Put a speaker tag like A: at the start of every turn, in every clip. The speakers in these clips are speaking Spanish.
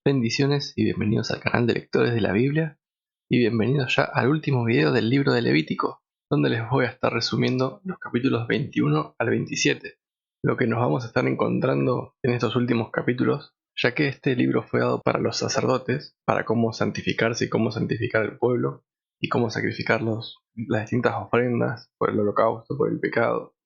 A: Bendiciones y bienvenidos al canal de Lectores de la Biblia y bienvenidos ya al último video del libro de Levítico, donde les voy a estar resumiendo los capítulos 21 al 27, lo que nos vamos a estar encontrando en estos últimos capítulos, ya que este libro fue dado para los sacerdotes, para cómo santificarse y cómo santificar al pueblo, y cómo sacrificar las distintas ofrendas por el holocausto, por el pecado.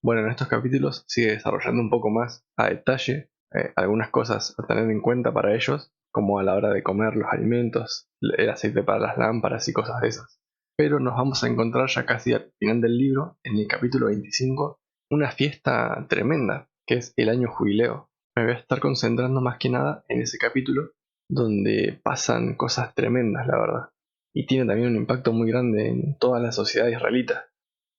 A: Bueno, en estos capítulos sigue desarrollando un poco más a detalle algunas cosas a tener en cuenta para ellos, como a la hora de comer los alimentos, el aceite para las lámparas y cosas de esas. Pero nos vamos a encontrar ya casi al final del libro, en el capítulo 25, una fiesta tremenda, que es el año jubileo. Me voy a estar concentrando más que nada en ese capítulo, donde pasan cosas tremendas, la verdad. Y tiene también un impacto muy grande en toda la sociedad israelita.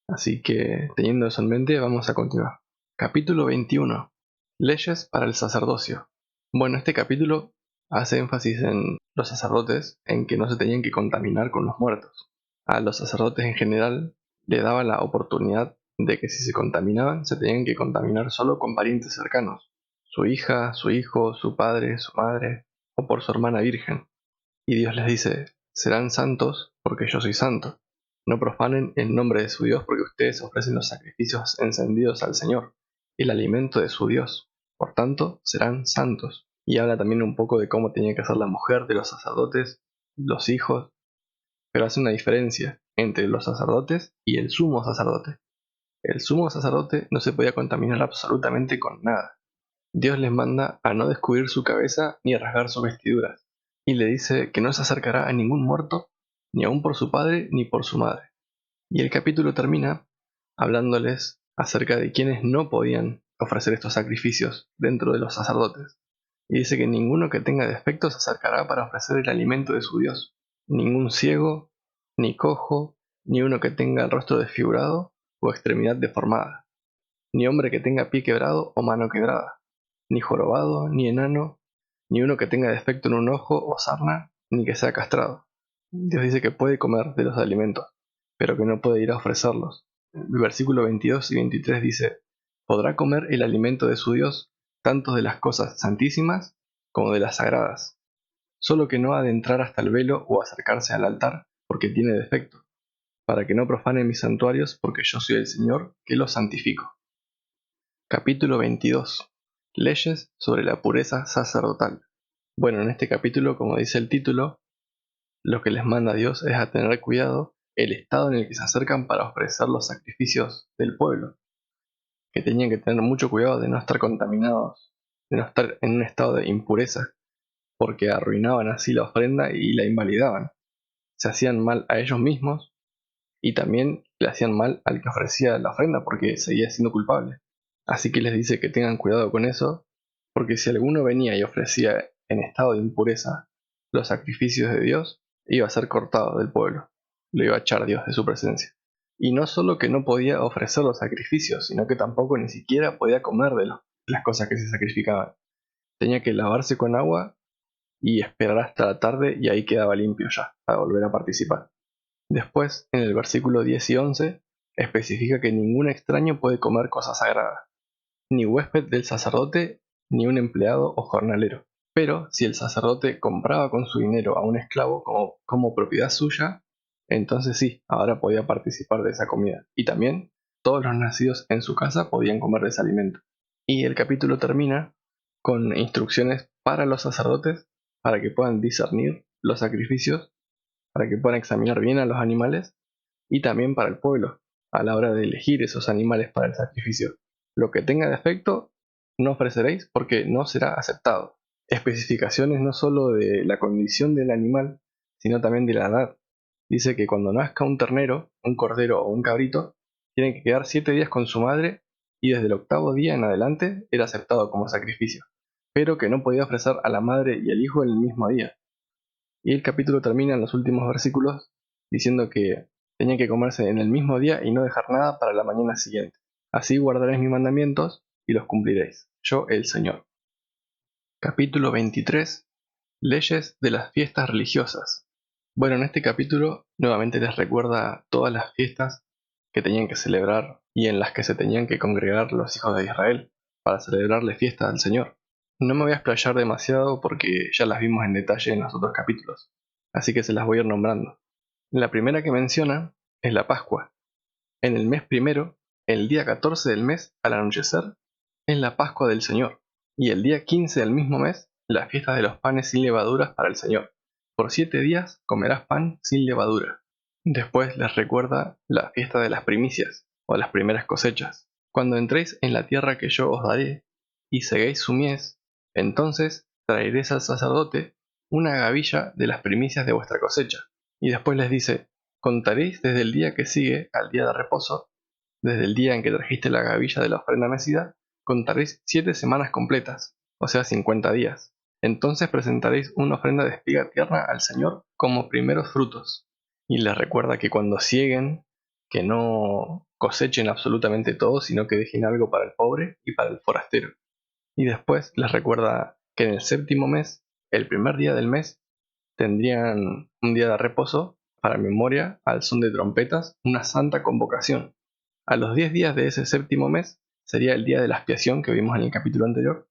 A: Así que, teniendo eso en mente, vamos a continuar. Capítulo 21. Leyes para el sacerdocio. Bueno, este capítulo hace énfasis en los sacerdotes, en que no se tenían que contaminar con los muertos. A los sacerdotes en general le daba la oportunidad de que si se contaminaban, se tenían que contaminar solo con parientes cercanos. Su hija, su hijo, su padre, su madre, o por su hermana virgen. Y Dios les dice, serán santos porque yo soy santo. No profanen el nombre de su Dios porque ustedes ofrecen los sacrificios encendidos al Señor, el alimento de su Dios. Por tanto, serán santos. Y habla también un poco de cómo tenía que ser la mujer de los sacerdotes, los hijos, pero hace una diferencia entre los sacerdotes y el sumo sacerdote. El sumo sacerdote no se podía contaminar absolutamente con nada. Dios les manda a no descubrir su cabeza ni a rasgar sus vestiduras, y le dice que no se acercará a ningún muerto, ni aun por su padre ni por su madre. Y el capítulo termina hablándoles acerca de quienes no podían ofrecer estos sacrificios dentro de los sacerdotes. Y dice que ninguno que tenga defectos se acercará para ofrecer el alimento de su Dios. Ningún ciego, ni cojo, ni uno que tenga el rostro desfigurado o extremidad deformada, ni hombre que tenga pie quebrado o mano quebrada, ni jorobado, ni enano, ni uno que tenga defecto en un ojo o sarna, ni que sea castrado. Dios dice que puede comer de los alimentos, pero que no puede ir a ofrecerlos. El versículo 22 y 23 dice, podrá comer el alimento de su Dios, tanto de las cosas santísimas como de las sagradas, solo que no ha de entrar hasta el velo o acercarse al altar, porque tiene defecto, para que no profane mis santuarios, porque yo soy el Señor, que los santifico. Capítulo 22. Leyes sobre la pureza sacerdotal. Bueno, en este capítulo, como dice el título, lo que les manda Dios es a tener cuidado el estado en el que se acercan para ofrecer los sacrificios del pueblo, que tenían que tener mucho cuidado de no estar contaminados, de no estar en un estado de impureza, porque arruinaban así la ofrenda y la invalidaban. Se hacían mal a ellos mismos y también le hacían mal al que ofrecía la ofrenda porque seguía siendo culpable. Así que les dice que tengan cuidado con eso, porque si alguno venía y ofrecía en estado de impureza los sacrificios de Dios, iba a ser cortado del pueblo, lo iba a echar Dios de su presencia. Y no solo que no podía ofrecer los sacrificios, sino que tampoco ni siquiera podía comer de las cosas que se sacrificaban. Tenía que lavarse con agua y esperar hasta la tarde y ahí quedaba limpio ya, para volver a participar. Después, en el versículo 10 y 11, especifica que ningún extraño puede comer cosas sagradas, ni huésped del sacerdote, ni un empleado o jornalero. Pero si el sacerdote compraba con su dinero a un esclavo como propiedad suya, entonces sí, ahora podía participar de esa comida. Y también todos los nacidos en su casa podían comer de ese alimento. Y el capítulo termina con instrucciones para los sacerdotes para que puedan discernir los sacrificios, para que puedan examinar bien a los animales y también para el pueblo a la hora de elegir esos animales para el sacrificio. Lo que tenga defecto no ofreceréis porque no será aceptado. Especificaciones no solo de la condición del animal, sino también de la edad. Dice que cuando nazca un ternero, un cordero o un cabrito, tienen que quedar 7 días con su madre y desde el 8.º día en adelante era aceptado como sacrificio, pero que no podía ofrecer a la madre y al hijo en el mismo día. Y el capítulo termina en los últimos versículos diciendo que tenían que comerse en el mismo día y no dejar nada para la mañana siguiente. Así guardaréis mis mandamientos y los cumpliréis, yo el Señor. Capítulo 23. Leyes de las fiestas religiosas. Bueno, en este capítulo nuevamente les recuerda todas las fiestas que tenían que celebrar y en las que se tenían que congregar los hijos de Israel para celebrarle fiesta al Señor. No me voy a explayar demasiado porque ya las vimos en detalle en los otros capítulos, así que se las voy a ir nombrando. La primera que menciona es la Pascua. En el mes primero, el día 14 del mes, al anochecer, es la Pascua del Señor, y el día 15 del mismo mes, la fiesta de los panes sin levaduras para el Señor. Por 7 días comerás pan sin levadura. Después les recuerda la fiesta de las primicias, o las primeras cosechas. Cuando entréis en la tierra que yo os daré, y seguéis su mies, entonces traeréis al sacerdote una gavilla de las primicias de vuestra cosecha. Y después les dice, contaréis desde el día que sigue al día de reposo, desde el día en que trajiste la gavilla de la ofrenda mecida, contaréis 7 semanas completas, o sea 50 días. Entonces presentaréis una ofrenda de espiga tierna al Señor como primeros frutos. Y les recuerda que cuando sieguen, que no cosechen absolutamente todo, sino que dejen algo para el pobre y para el forastero. Y después les recuerda que en el séptimo mes, el primer día del mes, tendrían un día de reposo para memoria al son de trompetas, una santa convocación. A los 10 días de ese séptimo mes sería el día de la expiación que vimos en el capítulo anterior.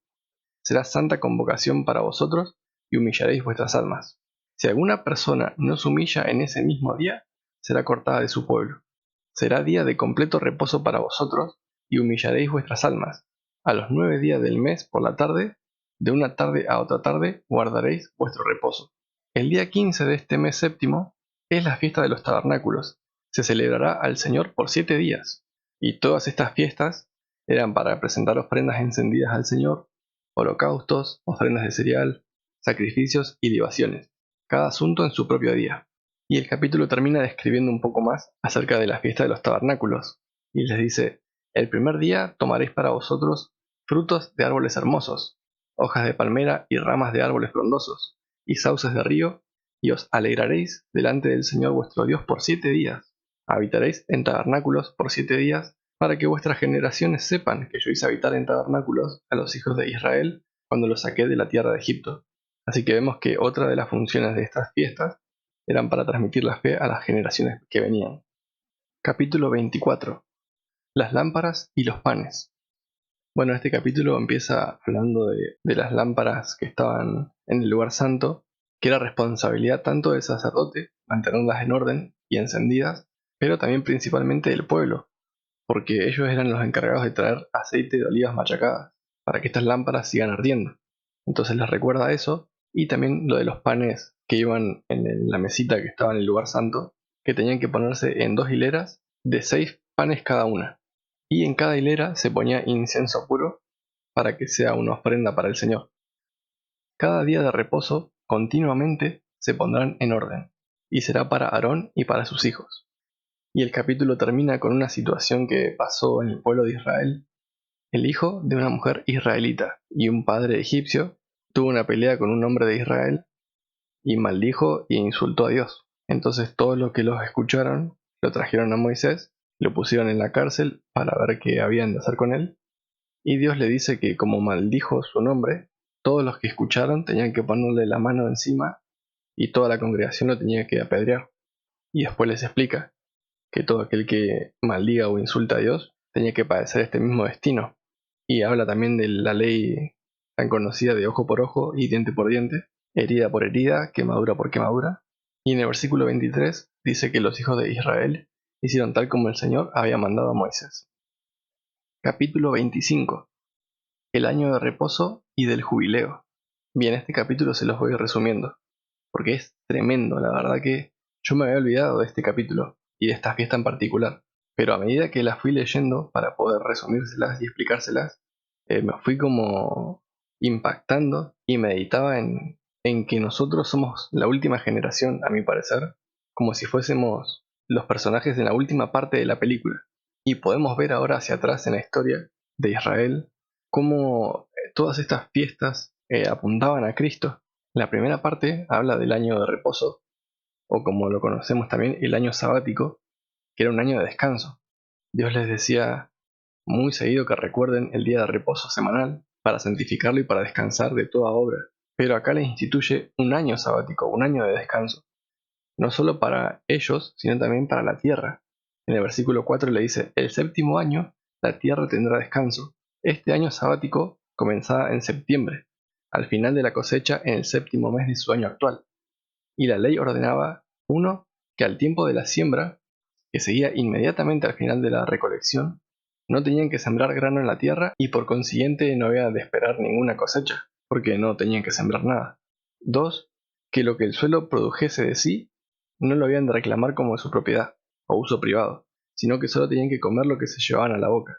A: Será santa convocación para vosotros y humillaréis vuestras almas. Si alguna persona no se humilla en ese mismo día, será cortada de su pueblo. Será día de completo reposo para vosotros y humillaréis vuestras almas. A los 9 días del mes por la tarde, de una tarde a otra tarde, guardaréis vuestro reposo. El día 15 de este mes séptimo es la fiesta de los tabernáculos. Se celebrará al Señor por 7 días. Y todas estas fiestas eran para presentar ofrendas encendidas al Señor, holocaustos, ofrendas de cereal, sacrificios y libaciones, cada asunto en su propio día. Y el capítulo termina describiendo un poco más acerca de la fiesta de los tabernáculos, y les dice, el primer día tomaréis para vosotros frutos de árboles hermosos, hojas de palmera y ramas de árboles frondosos, y sauces de río, y os alegraréis delante del Señor vuestro Dios por 7 días. Habitaréis en tabernáculos por 7 días, para que vuestras generaciones sepan que yo hice habitar en tabernáculos a los hijos de Israel cuando los saqué de la tierra de Egipto. Así que vemos que otra de las funciones de estas fiestas eran para transmitir la fe a las generaciones que venían. Capítulo 24. Las lámparas y los panes. Bueno, este capítulo empieza hablando de las lámparas que estaban en el lugar santo, que era responsabilidad tanto del sacerdote, mantenerlas en orden y encendidas, pero también principalmente del pueblo, porque ellos eran los encargados de traer aceite de olivas machacadas, para que estas lámparas sigan ardiendo. Entonces les recuerda eso, y también lo de los panes que iban en la mesita que estaba en el lugar santo, que tenían que ponerse en 2 hileras de 6 panes cada una, y en cada hilera se ponía incienso puro para que sea una ofrenda para el Señor. Cada día de reposo continuamente se pondrán en orden, y será para Aarón y para sus hijos. Y el capítulo termina con una situación que pasó en el pueblo de Israel. El hijo de una mujer israelita y un padre egipcio tuvo una pelea con un hombre de Israel y maldijo e insultó a Dios. Entonces todos los que los escucharon lo trajeron a Moisés, lo pusieron en la cárcel para ver qué habían de hacer con él, y Dios le dice que como maldijo su nombre, todos los que escucharon tenían que ponerle la mano encima y toda la congregación lo tenía que apedrear. Y después les explica que todo aquel que maldiga o insulta a Dios tenía que padecer este mismo destino. Y habla también de la ley tan conocida de ojo por ojo y diente por diente, herida por herida, quemadura por quemadura. Y en el versículo 23 dice que los hijos de Israel hicieron tal como el Señor había mandado a Moisés. Capítulo 25. El año de reposo y del jubileo. Bien, este capítulo se los voy resumiendo, porque es tremendo, la verdad que yo me había olvidado de este capítulo y de esta fiesta en particular, pero a medida que la fui leyendo para poder resumírselas y explicárselas, me fui como impactando y meditaba en que nosotros somos la última generación, a mi parecer, como si fuésemos los personajes en la última parte de la película. Y podemos ver ahora hacia atrás en la historia de Israel cómo todas estas fiestas apuntaban a Cristo. La primera parte habla del año de reposo, o como lo conocemos también, el año sabático, que era un año de descanso. Dios les decía muy seguido que recuerden el día de reposo semanal para santificarlo y para descansar de toda obra. Pero acá les instituye un año sabático, un año de descanso, no solo para ellos, sino también para la tierra. En el versículo 4 le dice, el séptimo año la tierra tendrá descanso. Este año sabático comenzaba en septiembre. al final de la cosecha en el 7º mes de su año actual. Y la ley ordenaba, 1, que al tiempo de la siembra, que seguía inmediatamente al final de la recolección, no tenían que sembrar grano en la tierra y por consiguiente no había de esperar ninguna cosecha, porque no tenían que sembrar nada. 2, que lo que el suelo produjese de sí, no lo habían de reclamar como de su propiedad o uso privado, sino que solo tenían que comer lo que se llevaban a la boca.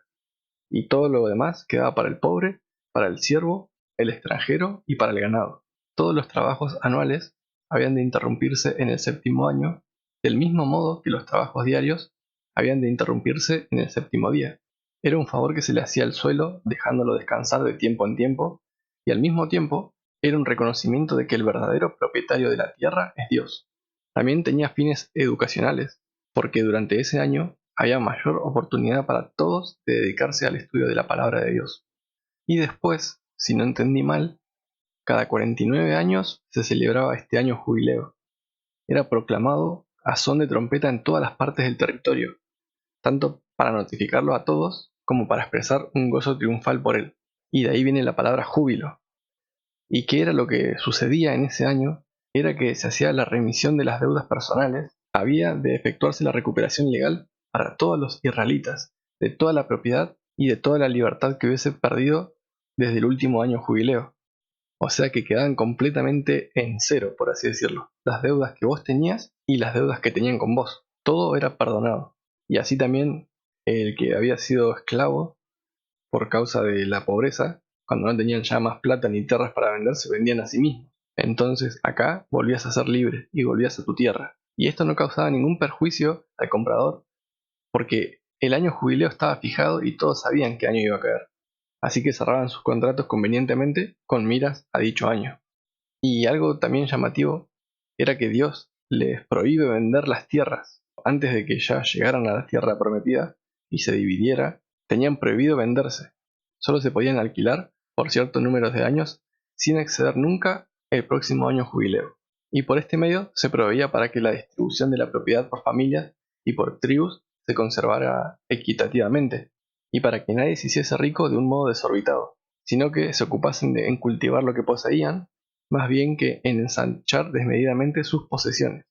A: Y todo lo demás quedaba para el pobre, para el siervo, el extranjero y para el ganado. Todos los trabajos anuales habían de interrumpirse en el 7º año, del mismo modo que los trabajos diarios habían de interrumpirse en el 7º día. Era un favor que se le hacía al suelo, dejándolo descansar de tiempo en tiempo, y al mismo tiempo era un reconocimiento de que el verdadero propietario de la tierra es Dios. También tenía fines educacionales, porque durante ese año había mayor oportunidad para todos de dedicarse al estudio de la palabra de Dios. Y después, si no entendí mal, cada 49 años se celebraba este año jubileo. Era proclamado a son de trompeta en todas las partes del territorio, tanto para notificarlo a todos como para expresar un gozo triunfal por él. Y de ahí viene la palabra júbilo. ¿Y qué era lo que sucedía en ese año? Era que se hacía la remisión de las deudas personales, había de efectuarse la recuperación legal para todos los israelitas, de toda la propiedad y de toda la libertad que hubiese perdido desde el último año jubileo. O sea que quedaban completamente en cero, por así decirlo. Las deudas que vos tenías y las deudas que tenían con vos. Todo era perdonado. Y así también el que había sido esclavo por causa de la pobreza, cuando no tenían ya más plata ni tierras para vender, se vendían a sí mismos. Entonces acá volvías a ser libre y volvías a tu tierra. Y esto no causaba ningún perjuicio al comprador, porque el año jubileo estaba fijado y todos sabían qué año iba a caer. Así que cerraban sus contratos convenientemente con miras a dicho año. Y algo también llamativo era que Dios les prohíbe vender las tierras. Antes de que ya llegaran a la tierra prometida y se dividiera, tenían prohibido venderse. Solo se podían alquilar por ciertos números de años sin exceder nunca el próximo año jubileo. Y por este medio se proveía para que la distribución de la propiedad por familias y por tribus se conservara equitativamente, y para que nadie se hiciese rico de un modo desorbitado, sino que se ocupasen en cultivar lo que poseían más bien que en ensanchar desmedidamente sus posesiones.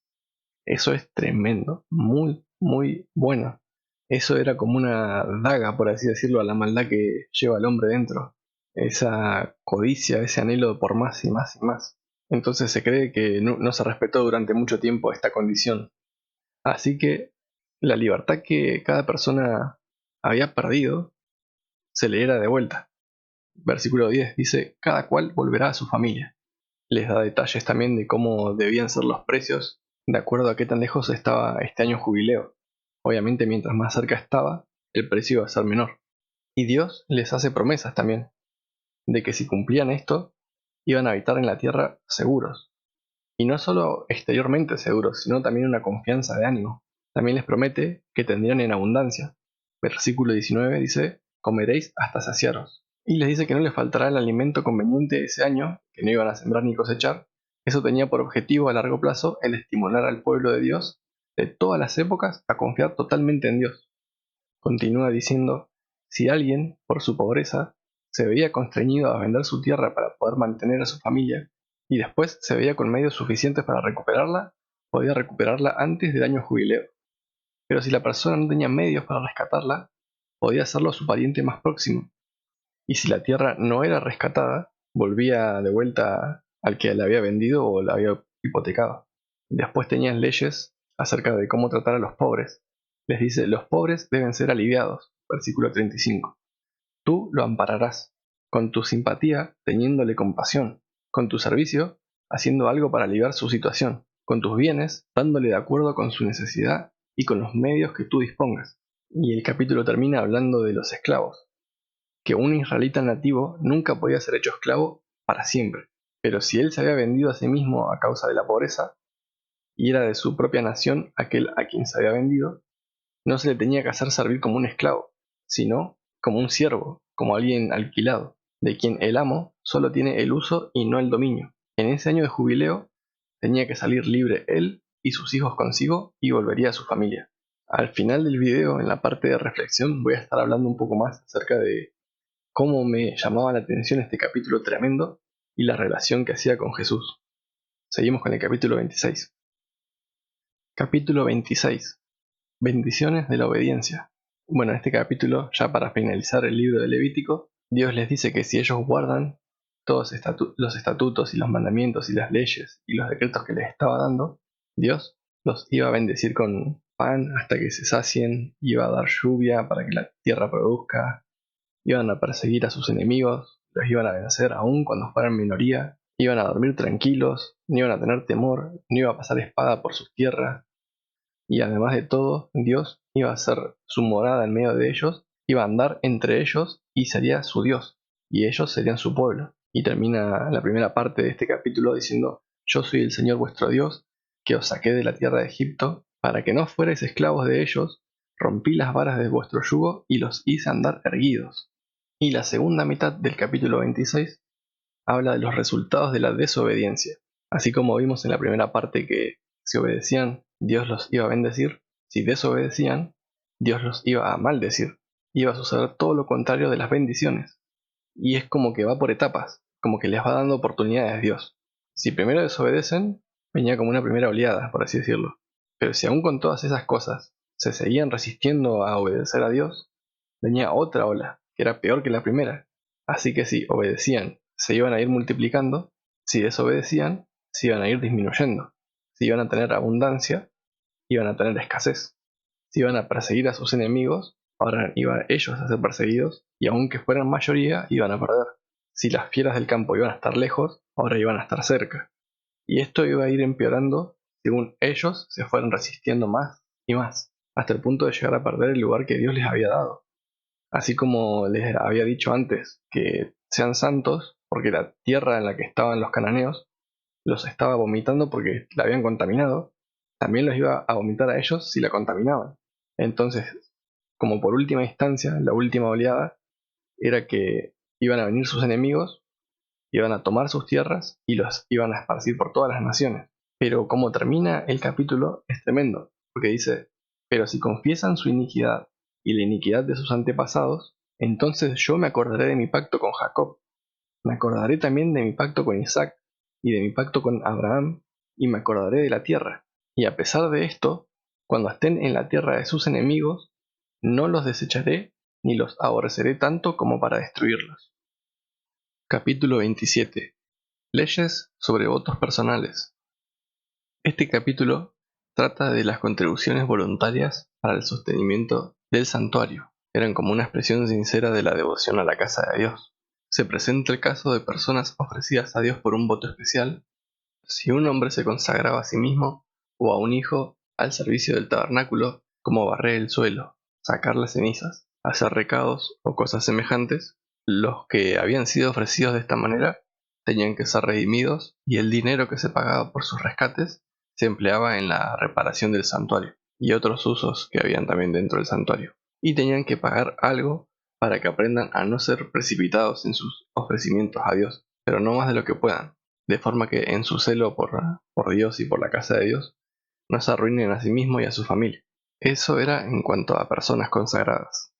A: Eso es tremendo, muy, muy bueno. Eso era como una daga, por así decirlo, a la maldad que lleva el hombre dentro. Esa codicia, ese anhelo por más y más y más. Entonces se cree que no se respetó durante mucho tiempo esta condición. Así que la libertad que cada persona había perdido se le era de vuelta. Versículo 10 dice, cada cual volverá a su familia. Les da detalles también de cómo debían ser los precios de acuerdo a qué tan lejos estaba este año jubileo. Obviamente mientras más cerca estaba, el precio iba a ser menor. Y Dios les hace promesas también, de que si cumplían esto, iban a habitar en la tierra seguros. Y no solo exteriormente seguros, sino también una confianza de ánimo. También les promete que tendrían en abundancia. Versículo 19 dice, comeréis hasta saciaros. Y les dice que no les faltará el alimento conveniente ese año, que no iban a sembrar ni cosechar. Eso tenía por objetivo a largo plazo el estimular al pueblo de Dios de todas las épocas a confiar totalmente en Dios. Continúa diciendo, si alguien, por su pobreza, se veía constreñido a vender su tierra para poder mantener a su familia, y después se veía con medios suficientes para recuperarla, podía recuperarla antes del año jubileo. Pero si la persona no tenía medios para rescatarla, podía hacerlo a su pariente más próximo. Y si la tierra no era rescatada, volvía de vuelta al que la había vendido o la había hipotecado. Después tenían leyes acerca de cómo tratar a los pobres. Les dice, los pobres deben ser aliviados. Versículo 35. Tú lo ampararás, con tu simpatía teniéndole compasión, con tu servicio haciendo algo para aliviar su situación, con tus bienes dándole de acuerdo con su necesidad y con los medios que tú dispongas. Y el capítulo termina hablando de los esclavos, que un israelita nativo nunca podía ser hecho esclavo para siempre, pero si él se había vendido a sí mismo a causa de la pobreza, y era de su propia nación aquel a quien se había vendido, no se le tenía que hacer servir como un esclavo, sino como un siervo, como alguien alquilado, de quien el amo solo tiene el uso y no el dominio. En ese año de jubileo tenía que salir libre él y sus hijos consigo y volvería a su familia. Al final del video, en la parte de reflexión, voy a estar hablando un poco más acerca de cómo me llamaba la atención este capítulo tremendo y la relación que hacía con Jesús. Seguimos con el capítulo 26. Capítulo 26. Bendiciones de la obediencia. Bueno, en este capítulo, ya para finalizar el libro de Levítico, Dios les dice que si ellos guardan todos los estatutos y los mandamientos y las leyes y los decretos que les estaba dando, Dios los iba a bendecir con pan hasta que se sacien, iba a dar lluvia para que la tierra produzca, iban a perseguir a sus enemigos, los iban a vencer aún cuando fueran minoría, iban a dormir tranquilos, no iban a tener temor, no iba a pasar espada por sus tierras, y además de todo, Dios iba a hacer su morada en medio de ellos, iba a andar entre ellos y sería su Dios, y ellos serían su pueblo. Y termina la primera parte de este capítulo diciendo: Yo soy el Señor vuestro Dios, que os saqué de la tierra de Egipto, para que no fuerais esclavos de ellos, rompí las varas de vuestro yugo y los hice andar erguidos. Y la segunda mitad del capítulo 26 habla de los resultados de la desobediencia. Así como vimos en la primera parte que si obedecían, Dios los iba a bendecir; si desobedecían, Dios los iba a maldecir. Iba a suceder todo lo contrario de las bendiciones. Y es como que va por etapas, como que les va dando oportunidades Dios. Si primero desobedecen, venía como una primera oleada, por así decirlo. Pero si aún con todas esas cosas se seguían resistiendo a obedecer a Dios, venía otra ola, que era peor que la primera. Así que si obedecían, se iban a ir multiplicando; si desobedecían, se iban a ir disminuyendo. Si iban a tener abundancia, iban a tener escasez. Si iban a perseguir a sus enemigos, ahora iban ellos a ser perseguidos, y aunque fueran mayoría, iban a perder. Si las fieras del campo iban a estar lejos, ahora iban a estar cerca. Y esto iba a ir empeorando según ellos se fueran resistiendo más y más, hasta el punto de llegar a perder el lugar que Dios les había dado. Así como les había dicho antes que sean santos, porque la tierra en la que estaban los cananeos los estaba vomitando porque la habían contaminado, también los iba a vomitar a ellos si la contaminaban. Entonces, como por última instancia, la última oleada era que iban a venir sus enemigos, iban a tomar sus tierras y los iban a esparcir por todas las naciones. Pero como termina el capítulo es tremendo, porque dice: pero si confiesan su iniquidad y la iniquidad de sus antepasados, entonces yo me acordaré de mi pacto con Jacob, me acordaré también de mi pacto con Isaac y de mi pacto con Abraham, y me acordaré de la tierra. Y a pesar de esto, cuando estén en la tierra de sus enemigos, no los desecharé ni los aborreceré tanto como para destruirlos. Capítulo 27. Leyes sobre votos personales. Este capítulo trata de las contribuciones voluntarias para el sostenimiento del santuario. Eran como una expresión sincera de la devoción a la casa de Dios. Se presenta el caso de personas ofrecidas a Dios por un voto especial. Si un hombre se consagraba a sí mismo o a un hijo al servicio del tabernáculo, como barrer el suelo, sacar las cenizas, hacer recados o cosas semejantes, los que habían sido ofrecidos de esta manera tenían que ser redimidos, y el dinero que se pagaba por sus rescates se empleaba en la reparación del santuario y otros usos que habían también dentro del santuario. Y tenían que pagar algo para que aprendan a no ser precipitados en sus ofrecimientos a Dios, pero no más de lo que puedan, de forma que en su celo por Dios y por la casa de Dios no se arruinen a sí mismos y a su familia. Eso era en cuanto a personas consagradas.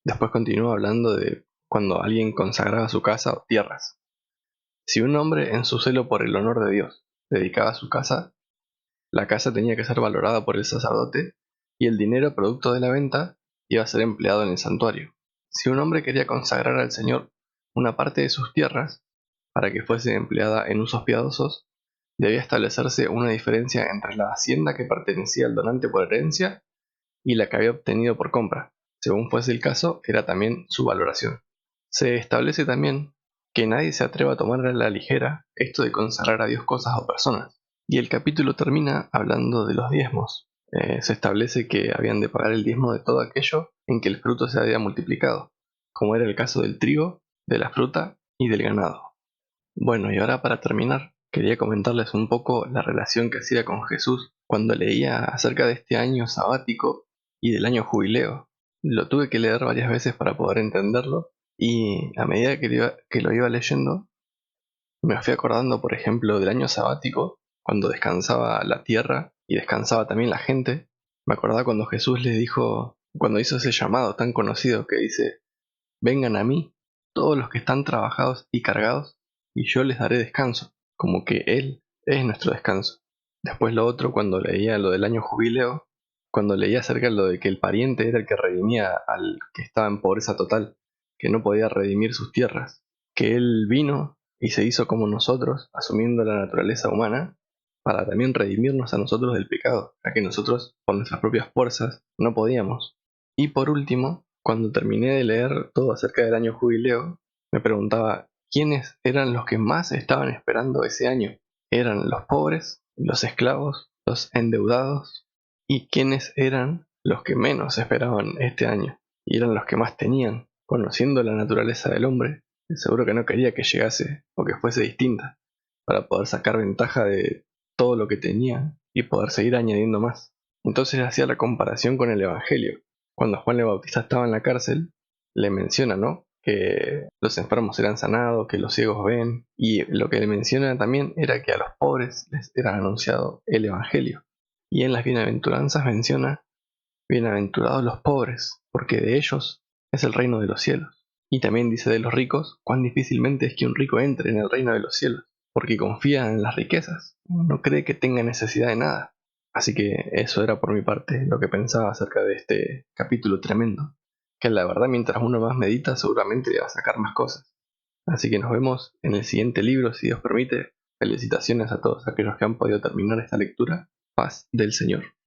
A: Después continúa hablando de cuando alguien consagraba su casa o tierras. Si un hombre en su celo por el honor de Dios dedicaba su casa, la casa tenía que ser valorada por el sacerdote y el dinero producto de la venta iba a ser empleado en el santuario. Si un hombre quería consagrar al Señor una parte de sus tierras para que fuese empleada en usos piadosos, debía establecerse una diferencia entre la hacienda que pertenecía al donante por herencia y la que había obtenido por compra. Según fuese el caso, era también su valoración. Se establece también que nadie se atreva a tomar a la ligera esto de consagrar a Dios cosas o personas. Y el capítulo termina hablando de los diezmos. Se establece que habían de pagar el diezmo de todo aquello en que el fruto se había multiplicado, como era el caso del trigo, de la fruta y del ganado. Bueno, y ahora para terminar, quería comentarles un poco la relación que hacía con Jesús cuando leía acerca de este año sabático y del año jubileo. Lo tuve que leer varias veces para poder entenderlo, y a medida que lo iba leyendo, me fui acordando, por ejemplo, del año sabático, cuando descansaba la tierra y descansaba también la gente. Me acordaba cuando Jesús les dijo, cuando hizo ese llamado tan conocido que dice: vengan a mí, todos los que están trabajados y cargados, y yo les daré descanso, como que Él es nuestro descanso. Después lo otro, cuando leía lo del año jubileo, cuando leía acerca de lo de que el pariente era el que redimía al que estaba en pobreza total, que no podía redimir sus tierras, que Él vino y se hizo como nosotros, asumiendo la naturaleza humana, para también redimirnos a nosotros del pecado, ya que nosotros, por nuestras propias fuerzas, no podíamos. Y por último, cuando terminé de leer todo acerca del año jubileo, me preguntaba quiénes eran los que más estaban esperando ese año. ¿Eran los pobres, los esclavos, los endeudados? ¿Y quiénes eran los que menos esperaban este año? Y eran los que más tenían, conociendo la naturaleza del hombre, seguro que no quería que llegase o que fuese distinta, para poder sacar ventaja de todo lo que tenía y poder seguir añadiendo más. Entonces hacía la comparación con el Evangelio. Cuando Juan el Bautista estaba en la cárcel, le menciona, ¿no?, que los enfermos serán sanados, que los ciegos ven, y lo que le menciona también era que a los pobres les era anunciado el Evangelio. Y en las bienaventuranzas menciona, bienaventurados los pobres, porque de ellos es el reino de los cielos. Y también dice de los ricos, cuán difícilmente es que un rico entre en el reino de los cielos, porque confía en las riquezas, no cree que tenga necesidad de nada. Así que eso era por mi parte lo que pensaba acerca de este capítulo tremendo, que la verdad mientras uno más medita seguramente va a sacar más cosas. Así que nos vemos en el siguiente libro, si Dios permite. Felicitaciones a todos aquellos que han podido terminar esta lectura. Paz del Señor.